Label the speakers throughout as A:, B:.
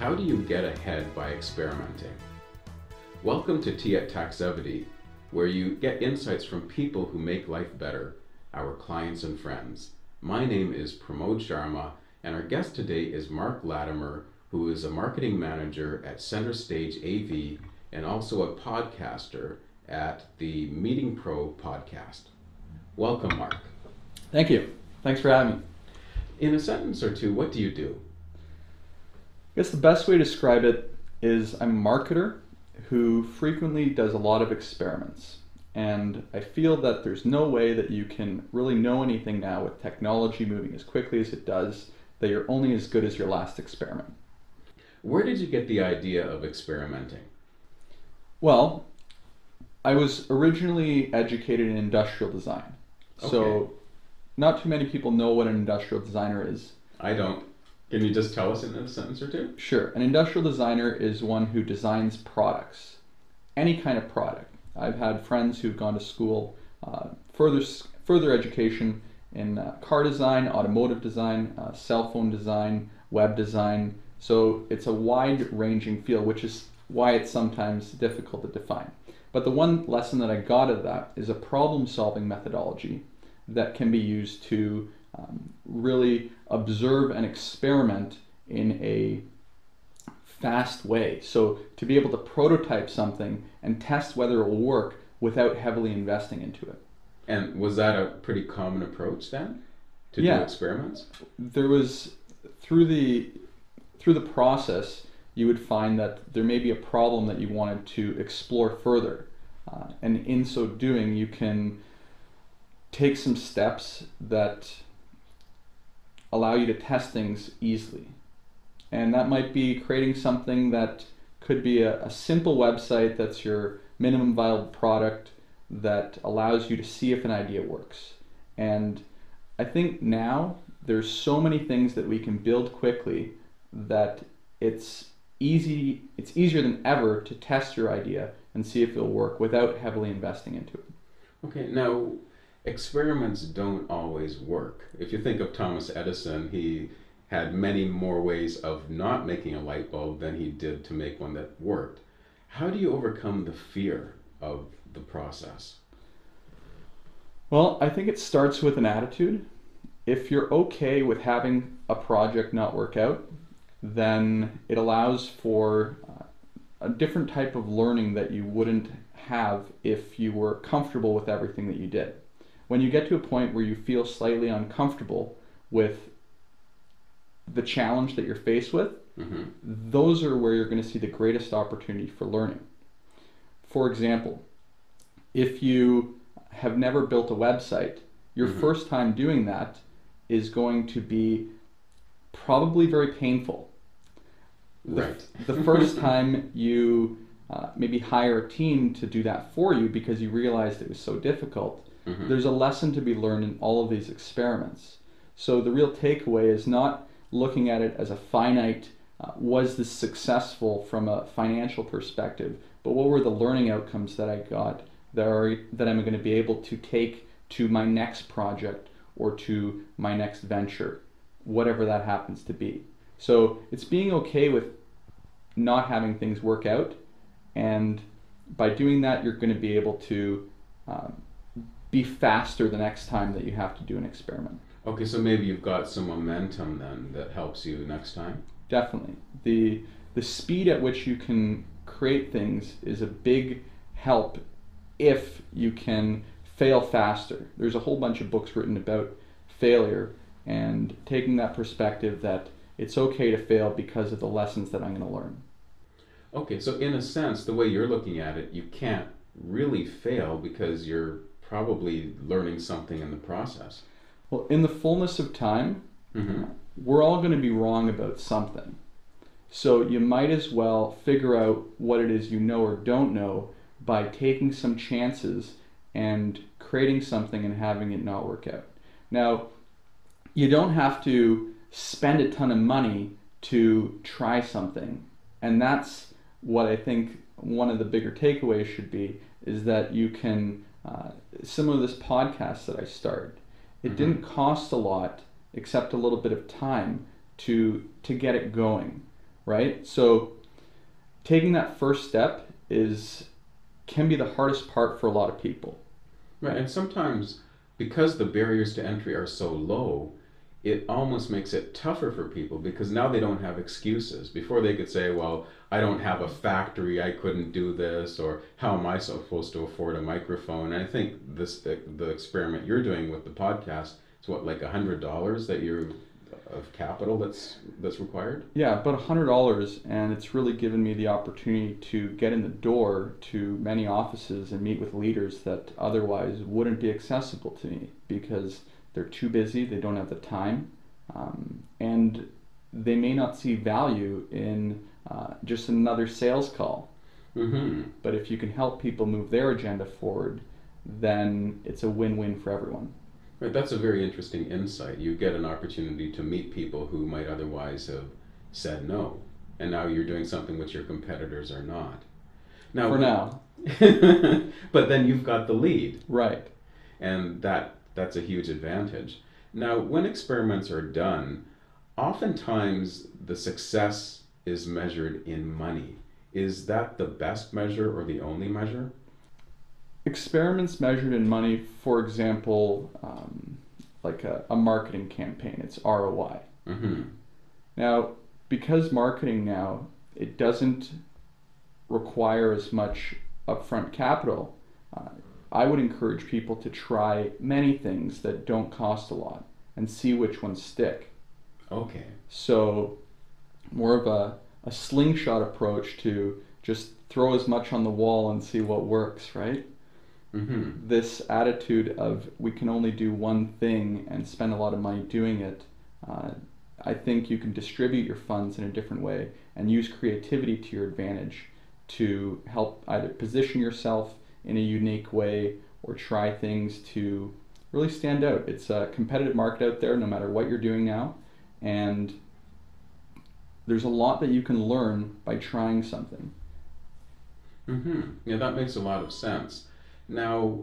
A: How do you get ahead by experimenting? Welcome to Tea at Taxevity, where you get insights from people who make life better, our clients and friends. My name is Pramod Sharma, and our guest today is Mark Latimer, who is a marketing manager at Center Stage AV and also a podcaster at the Meeting Pro podcast. Welcome, Mark.
B: Thank you. Thanks for having me.
A: In a sentence or two, what do you do?
B: I guess the best way to describe it is I'm a marketer who frequently does a lot of experiments. And I feel that there's no way that you can really know anything now with technology moving as quickly as it does, that you're only as good as your last experiment.
A: Where did you get the idea of experimenting?
B: Well, I was originally educated in industrial design. So not too many people know what an industrial designer is.
A: I don't. Can you just tell us in a sentence or two?
B: Sure. An industrial designer is one who designs products, any kind of product. I've had friends who've gone to school, further education in car design, automotive design, cell phone design, web design. So it's a wide-ranging field, which is why it's sometimes difficult to define. But the one lesson that I got of that is a problem-solving methodology that can be used to really observe and experiment in a fast way. So to be able to prototype something and test whether it will work without heavily investing into it.
A: And was that a pretty common approach then to do experiments?
B: There was, through the process, you would find that there may be a problem that you wanted to explore further. And in so doing, you can take some steps that allow you to test things easily. And that might be creating something that could be a simple website that's your minimum viable product that allows you to see if an idea works. And I think now there's so many things that we can build quickly that it's easier than ever to test your idea and see if it'll work without heavily investing into it.
A: Okay, now experiments don't always work. If you think of Thomas Edison, he had many more ways of not making a light bulb than he did to make one that worked. How do you overcome the fear of the process?
B: Well, I think it starts with an attitude. If you're okay with having a project not work out, then it allows for a different type of learning that you wouldn't have if you were comfortable with everything that you did. When you get to a point where you feel slightly uncomfortable with the challenge that you're faced with, those are where you're going to see the greatest opportunity for learning. For example, if you have never built a website, your first time doing that is going to be probably very painful.
A: Right.
B: The first time you maybe hire a team to do that for you because you realized it was so difficult, there's a lesson to be learned in all of these experiments. So the real takeaway is not looking at it as a finite, was this successful from a financial perspective, but what were the learning outcomes that I got that I'm going to be able to take to my next project or to my next venture, whatever that happens to be. So it's being okay with not having things work out, and by doing that, you're going to be able to be faster the next time that you have to do an experiment.
A: Okay, so maybe you've got some momentum then that helps you next time?
B: Definitely. The speed at which you can create things is a big help if you can fail faster. There's a whole bunch of books written about failure and taking that perspective that it's okay to fail because of the lessons that I'm going to learn.
A: Okay, so in a sense, the way you're looking at it, you can't really fail because you're probably learning something in the process.
B: Well, in the fullness of time, we're all going to be wrong about something. So you might as well figure out what it is you know or don't know by taking some chances and creating something and having it not work out. Now, you don't have to spend a ton of money to try something. And that's what I think one of the bigger takeaways should be, is that you can, similar to this podcast that I started, it didn't cost a lot except a little bit of time to get it going. right? So taking that first step can be the hardest part for a lot of people.
A: Right, and sometimes because the barriers to entry are so low, it almost makes it tougher for people because now they don't have excuses. Before they could say, well, I don't have a factory, I couldn't do this, or how am I supposed to afford a microphone? And I think the experiment you're doing with the podcast is what, like $100 that you're of capital that's required?
B: Yeah, about $100, and it's really given me the opportunity to get in the door to many offices and meet with leaders that otherwise wouldn't be accessible to me because they're too busy, they don't have the time, and they may not see value in just another sales call.
A: Mm-hmm.
B: But if you can help people move their agenda forward, then it's a win-win for everyone.
A: Right, that's a very interesting insight. You get an opportunity to meet people who might otherwise have said no, and now you're doing something which your competitors are not. Now,
B: For now.
A: But then you've got the lead.
B: Right.
A: And that's a huge advantage. Now, when experiments are done, oftentimes the success is measured in money. Is that the best measure or the only measure?
B: Experiments measured in money, for example, like a marketing campaign, it's ROI.
A: Mm-hmm.
B: Now, because marketing now, it doesn't require as much upfront capital, I would encourage people to try many things that don't cost a lot and see which ones stick.
A: Okay.
B: So more of a slingshot approach to just throw as much on the wall and see what works, right?
A: Mm-hmm.
B: This attitude of we can only do one thing and spend a lot of money doing it, I think you can distribute your funds in a different way and use creativity to your advantage to help either position yourself in a unique way or try things to really stand out. It's a competitive market out there no matter what you're doing now, and there's a lot that you can learn by trying something.
A: Mm-hmm. Yeah, that makes a lot of sense. Now,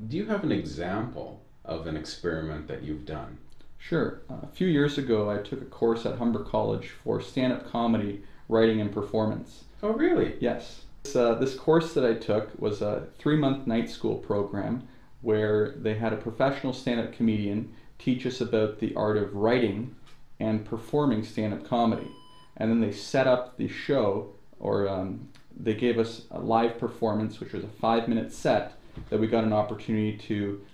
A: do you have an example of an experiment that you've done?
B: Sure. A few years ago, I took a course at Humber College for Standup Comedy, Writing and Performance.
A: Oh, really?
B: Yes. This course that I took was a 3-month night school program where they had a professional stand-up comedian teach us about the art of writing and performing stand-up comedy. And then they set up the show, or they gave us a live performance, which was a 5-minute set that we got an opportunity to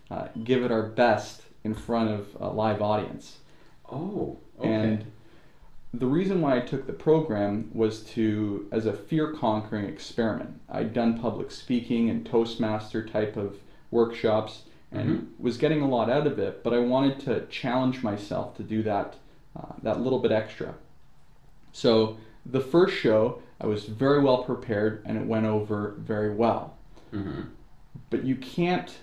B: give it our best in front of a live audience.
A: Oh, okay.
B: And the reason why I took the program was as a fear-conquering experiment. I'd done public speaking and Toastmaster type of workshops and was getting a lot out of it, but I wanted to challenge myself to do that little bit extra. So the first show, I was very well prepared and it went over very well.
A: Mm-hmm.
B: But you can't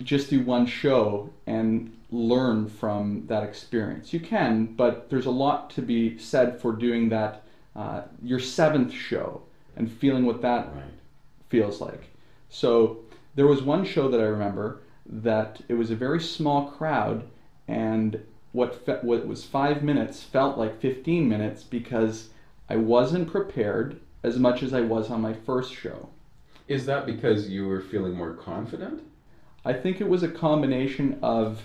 B: just do one show and learn from that experience. You can, but there's a lot to be said for doing that your 7th show and feeling what that feels like. So there was one show that I remember that it was a very small crowd, and what was 5 minutes felt like 15 minutes because I wasn't prepared as much as I was on my first show.
A: Is that because you were feeling more confident?
B: I think it was a combination of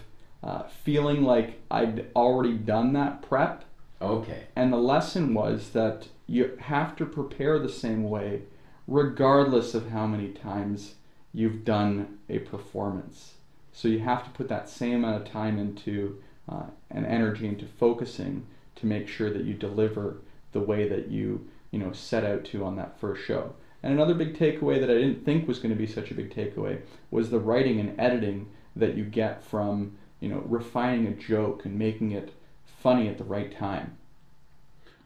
B: feeling like I'd already done that prep.
A: Okay.
B: And the lesson was that you have to prepare the same way regardless of how many times you've done a performance. So you have to put that same amount of time into and energy into focusing to make sure that you deliver the way that you set out to on that first show. And another big takeaway that I didn't think was going to be such a big takeaway was the writing and editing that you get from refining a joke and making it funny at the right time.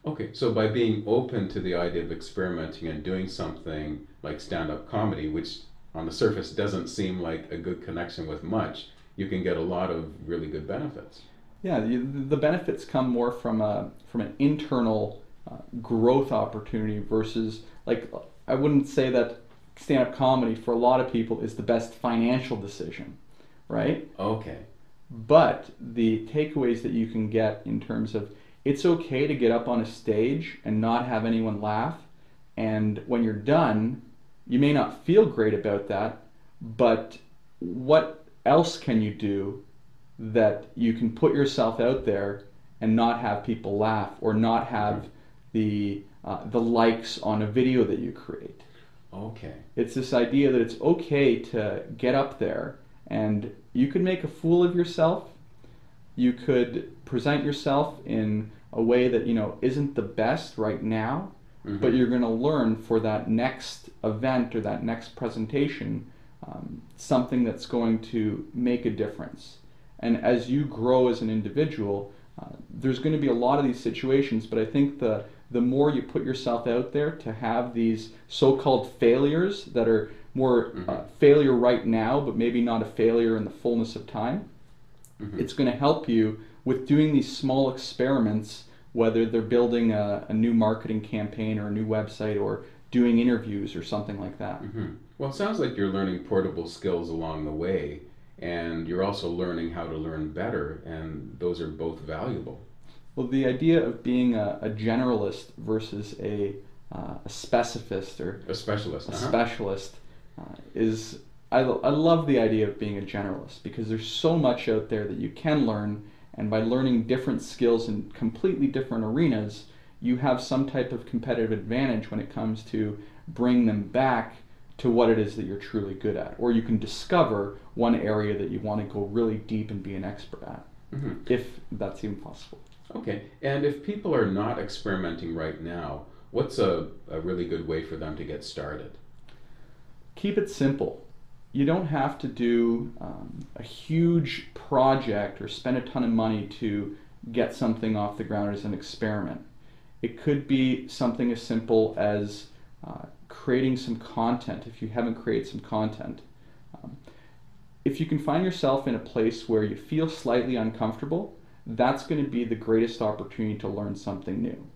A: Okay, so by being open to the idea of experimenting and doing something like stand-up comedy, which on the surface doesn't seem like a good connection with much, you can get a lot of really good benefits.
B: Yeah, the benefits come more from an internal growth opportunity versus, like, I wouldn't say that stand-up comedy for a lot of people is the best financial decision, right?
A: Okay.
B: But the takeaways that you can get in terms of it's okay to get up on a stage and not have anyone laugh. And when you're done, you may not feel great about that, but what else can you do that you can put yourself out there and not have people laugh, or not have the likes on a video that you create?
A: Okay.
B: It's this idea that it's okay to get up there, and you could make a fool of yourself. You could present yourself in a way that, isn't the best right now, but you're going to learn for that next event or that next presentation something that's going to make a difference. And as you grow as an individual, there's going to be a lot of these situations, but I think the more you put yourself out there to have these so-called failures that are more failure right now, but maybe not a failure in the fullness of time, it's going to help you with doing these small experiments, whether they're building a new marketing campaign or a new website or doing interviews or something like that.
A: Well, it sounds like you're learning portable skills along the way, and you're also learning how to learn better, and those are both valuable.
B: Well, the idea of being a generalist versus a specificist or
A: a specialist,
B: specialist is, I love the idea of being a generalist, because there's so much out there that you can learn, and by learning different skills in completely different arenas, you have some type of competitive advantage when it comes to bring them back to what it is that you're truly good at, or you can discover one area that you want to go really deep and be an expert at, if that's even possible.
A: Okay, and if people are not experimenting right now, what's a really good way for them to get started?
B: Keep it simple. You don't have to do a huge project or spend a ton of money to get something off the ground as an experiment. It could be something as simple as creating some content, if you haven't created some content. If you can find yourself in a place where you feel slightly uncomfortable, that's going to be the greatest opportunity to learn something new.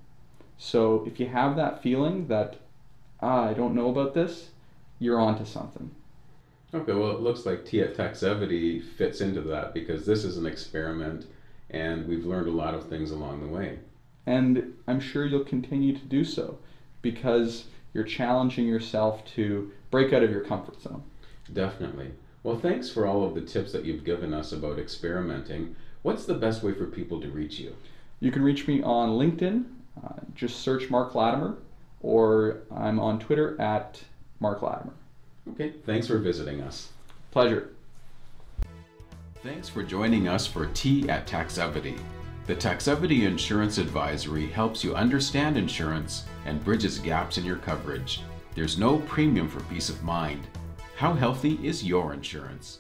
B: So if you have that feeling that, I don't know about this, you're onto something.
A: Okay, well, it looks like Tea at Taxevity fits into that, because this is an experiment and we've learned a lot of things along the way.
B: And I'm sure you'll continue to do so, because you're challenging yourself to break out of your comfort zone.
A: Definitely. Well, thanks for all of the tips that you've given us about experimenting. What's the best way for people to reach you?
B: You can reach me on LinkedIn, just search Mark Latimer, or I'm on Twitter at Mark Latimer.
A: Okay, thanks for visiting us.
B: Pleasure.
A: Thanks for joining us for Tea at Taxevity. The Taxevity Insurance Advisory helps you understand insurance and bridges gaps in your coverage. There's no premium for peace of mind. How healthy is your insurance?